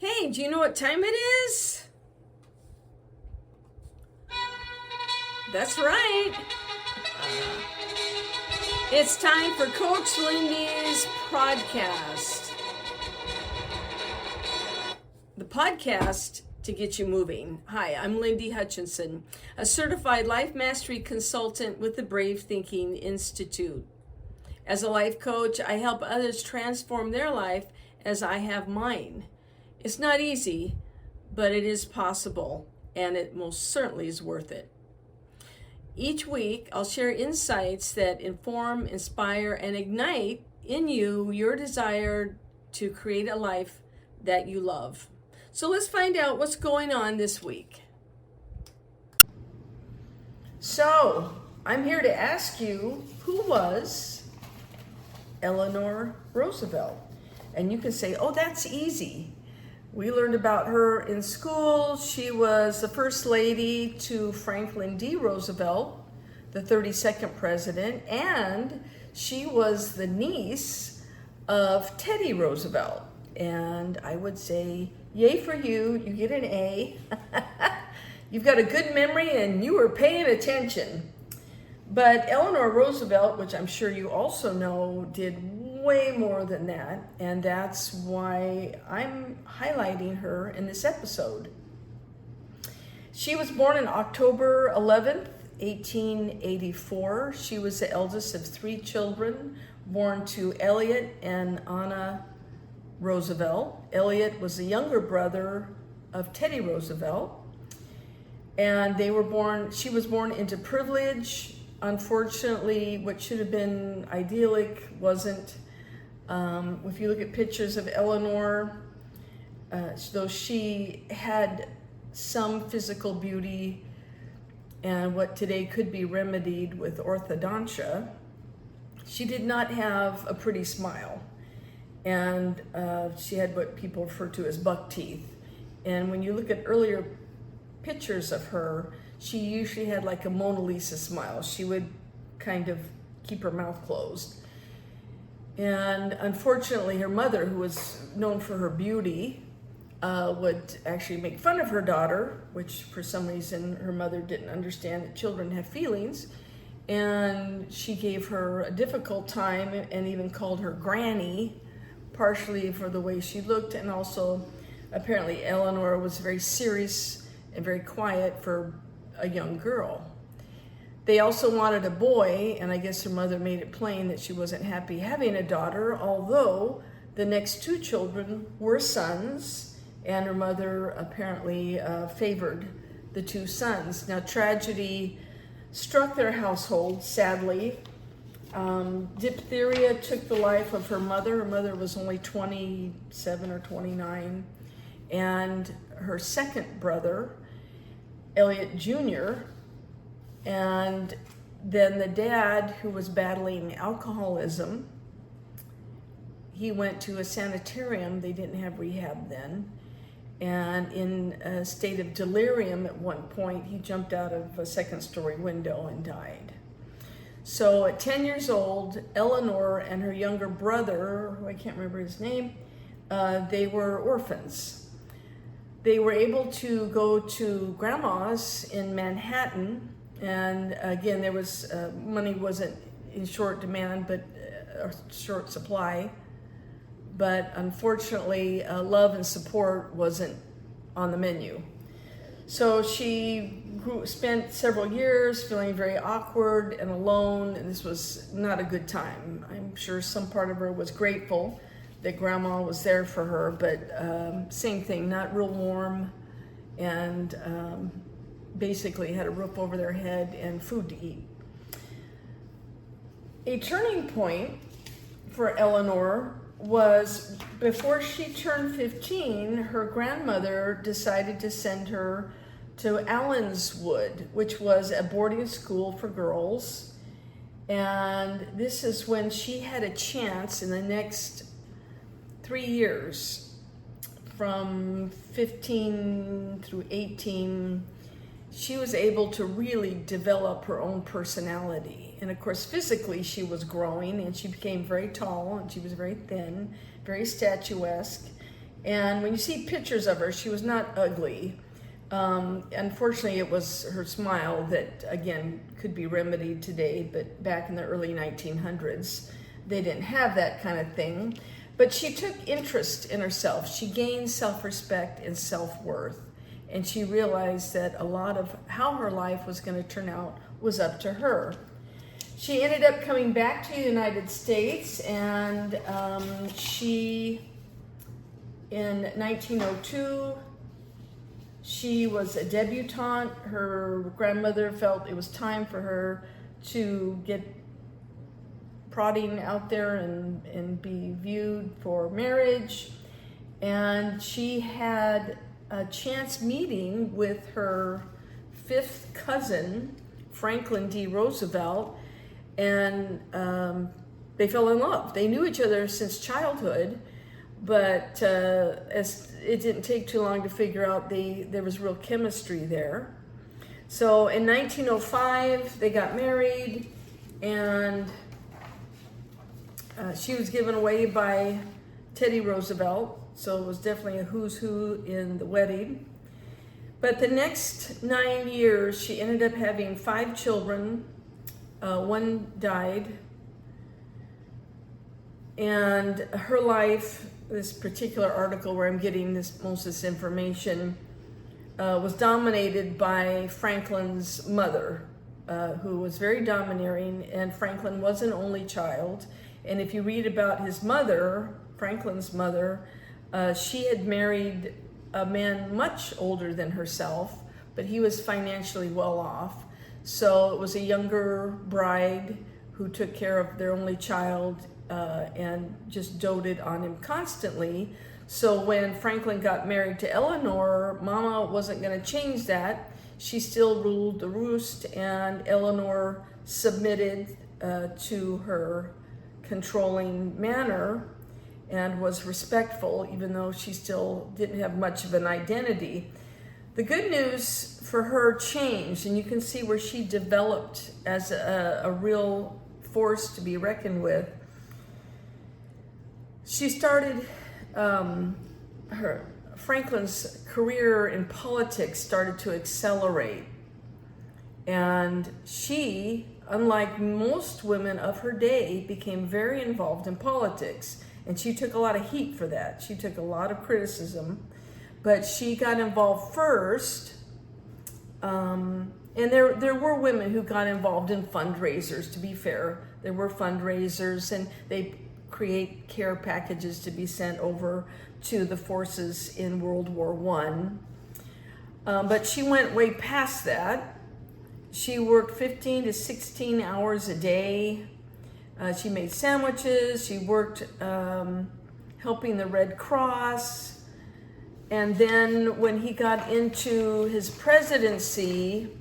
Hey, do you know what time it is? That's right. It's time for Coach Lindy's podcast. The podcast to get you moving. Hi, I'm Lindy Hutchinson, a certified life mastery consultant with the Brave Thinking Institute. As a life coach, I help others transform their life as I have mine. It's not easy, but it is possible, and it most certainly is worth it. Each week, I'll share insights that inform, inspire, and ignite in you your desire to create a life that you love. So let's find out what's going on this week. So, I'm here to ask you, who was Eleanor Roosevelt? And you can say, oh, that's easy. We learned about her in school. She was the first lady to Franklin D. Roosevelt, the 32nd president, and she was the niece of Teddy Roosevelt. And I would say, yay for you, you get an A. You've got a good memory and you were paying attention. But Eleanor Roosevelt, which I'm sure you also know, did way more than that, and that's why I'm highlighting her in this episode. She was born on October 11th, 1884. She was the eldest of three children born to Elliot and Anna Roosevelt. Elliot was the younger brother of Teddy Roosevelt, and she was born into privilege. Unfortunately, what should have been idyllic wasn't. If you look at pictures of Eleanor, though she had some physical beauty and what today could be remedied with orthodontia, she did not have a pretty smile. And she had what people refer to as buck teeth. And when you look at earlier pictures of her, she usually had like a Mona Lisa smile. She would kind of keep her mouth closed. And unfortunately, her mother, who was known for her beauty, would actually make fun of her daughter, which for some reason her mother didn't understand that children have feelings. And she gave her a difficult time and even called her granny, partially for the way she looked. And also, apparently, Eleanor was very serious and very quiet for a young girl. They also wanted a boy, and I guess her mother made it plain that she wasn't happy having a daughter, although the next two children were sons, and her mother apparently favored the two sons. Now, tragedy struck their household, sadly. Diphtheria took the life of her mother. Her mother was only 27 or 29, and her second brother, Elliot Jr., and then the dad, who was battling alcoholism, he went to a sanitarium. They didn't have rehab then. And in a state of delirium at one point, he jumped out of a second-story window and died. So at 10 years old, Eleanor and her younger brother, who I can't remember his name, they were orphans. They were able to go to grandma's in Manhattan. And again, there was money wasn't in short demand, but short supply. But unfortunately, love and support wasn't on the menu. So she spent several years feeling very awkward and alone, and this was not a good time. I'm sure some part of her was grateful that grandma was there for her, but same thing, not real warm, and basically had a roof over their head and food to eat. A turning point for Eleanor was before she turned 15, her grandmother decided to send her to Allenswood, which was a boarding school for girls. And this is when she had a chance in the next 3 years, from 15 through 18, she was able to really develop her own personality. And of course, physically, she was growing and she became very tall and she was very thin, very statuesque. And when you see pictures of her, she was not ugly. Unfortunately, it was her smile that, again, could be remedied today, but back in the early 1900s, they didn't have that kind of thing. But she took interest in herself. She gained self-respect and self-worth. And she realized that a lot of how her life was going to turn out was up to her. She ended up coming back to the United States, and in 1902, she was a debutante. Her grandmother felt it was time for her to get prodding out there and be viewed for marriage. And she had a chance meeting with her fifth cousin, Franklin D. Roosevelt, and they fell in love. They knew each other since childhood, but as it didn't take too long to figure out there was real chemistry there. So in 1905, they got married, and she was given away by Teddy Roosevelt, so it was definitely a who's who in the wedding. But the next 9 years, she ended up having 5 children. One died. And her life, this particular article where I'm getting most of this information, was dominated by Franklin's mother, who was very domineering, and Franklin was an only child. And if you read about his mother, Franklin's mother, she had married a man much older than herself, but he was financially well off. So it was a younger bride who took care of their only child and just doted on him constantly. So when Franklin got married to Eleanor, Mama wasn't going to change that. She still ruled the roost, and Eleanor submitted to her controlling manner and was respectful, even though she still didn't have much of an identity. The good news for her changed, and you can see where she developed as a real force to be reckoned with. She started, Franklin's career in politics started to accelerate. And she, unlike most women of her day, became very involved in politics. And she took a lot of heat for that. She took a lot of criticism. But she got involved first. And there were women who got involved in fundraisers, to be fair. There were fundraisers, and they create care packages to be sent over to the forces in World War I. But she went way past that. She worked 15 to 16 hours a day. She made sandwiches. She worked helping the Red Cross. And then when he got into his presidency,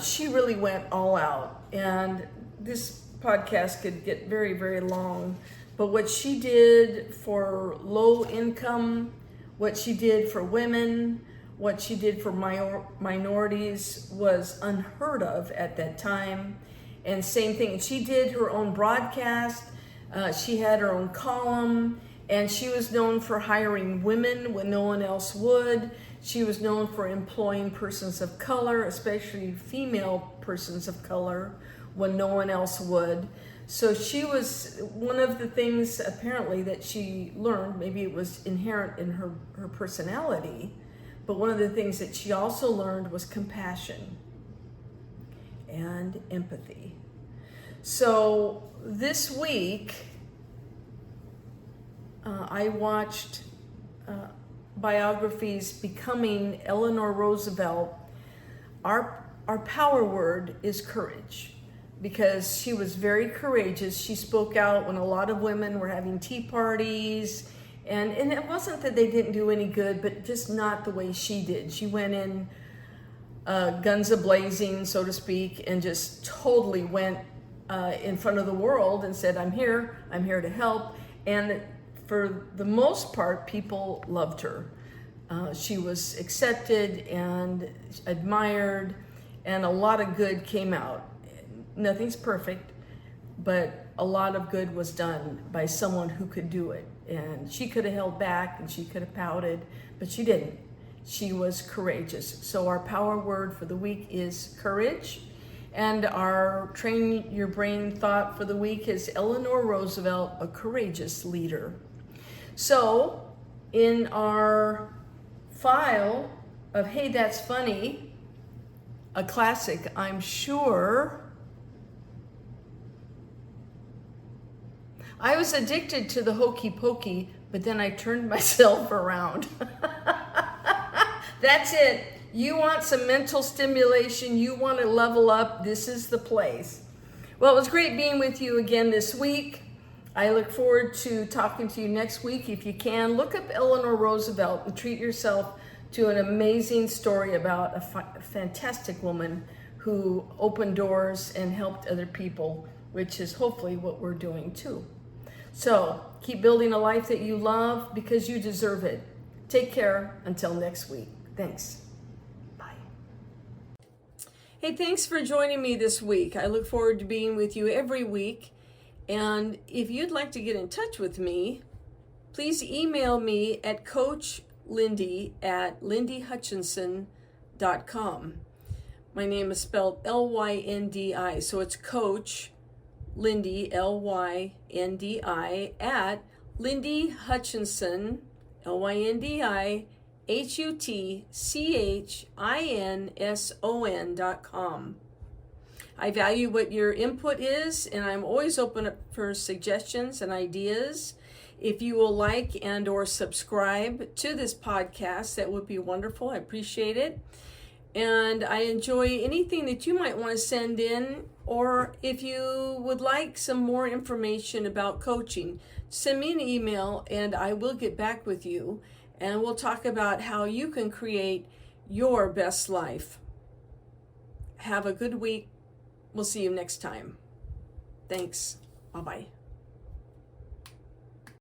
she really went all out. And this podcast could get very, very long. But what she did for low income, what she did for women, what she did for minorities was unheard of at that time. And same thing, she did her own broadcast. She had her own column. And she was known for hiring women when no one else would. She was known for employing persons of color, especially female persons of color, when no one else would. So she was, one of the things apparently that she learned, maybe it was inherent in her personality, but one of the things that she also learned was compassion and empathy. So this week, I watched biographies becoming Eleanor Roosevelt. Our power word is courage, because she was very courageous. She spoke out when a lot of women were having tea parties, and it wasn't that they didn't do any good, but just not the way she did. She went in guns a-blazing, so to speak, and just totally went in front of the world and said, I'm here to help. And for the most part, people loved her. She was accepted and admired, and a lot of good came out. Nothing's perfect, but a lot of good was done by someone who could do it. And she could have held back and she could have pouted, but she didn't. She was courageous. So our power word for the week is courage. And our train your brain thought for the week is Eleanor Roosevelt, a courageous leader. So in our file of Hey, That's Funny, a classic, I'm sure. I was addicted to the hokey pokey, but then I turned myself around. That's it. You want some mental stimulation, you want to level up, this is the place. Well, it was great being with you again this week. I look forward to talking to you next week. If you can, look up Eleanor Roosevelt and treat yourself to an amazing story about a fantastic woman who opened doors and helped other people, which is hopefully what we're doing too. So keep building a life that you love because you deserve it. Take care until next week. Thanks. Bye. Hey, thanks for joining me this week. I look forward to being with you every week. And if you'd like to get in touch with me, please email me at coachlindy@lindyhutchinson.com. My name is spelled L-Y-N-D-I, so it's Coach Lindy, L-Y-N-D-I, at Lindy Hutchinson, LYNDIHUTCHINSON.com. I value what your input is, and I'm always open up for suggestions and ideas. If you will like and or subscribe to this podcast, that would be wonderful. I appreciate it. And I enjoy anything that you might want to send in, or if you would like some more information about coaching, send me an email and I will get back with you, and we'll talk about how you can create your best life. Have a good week. We'll see you next time. Thanks. Bye-bye.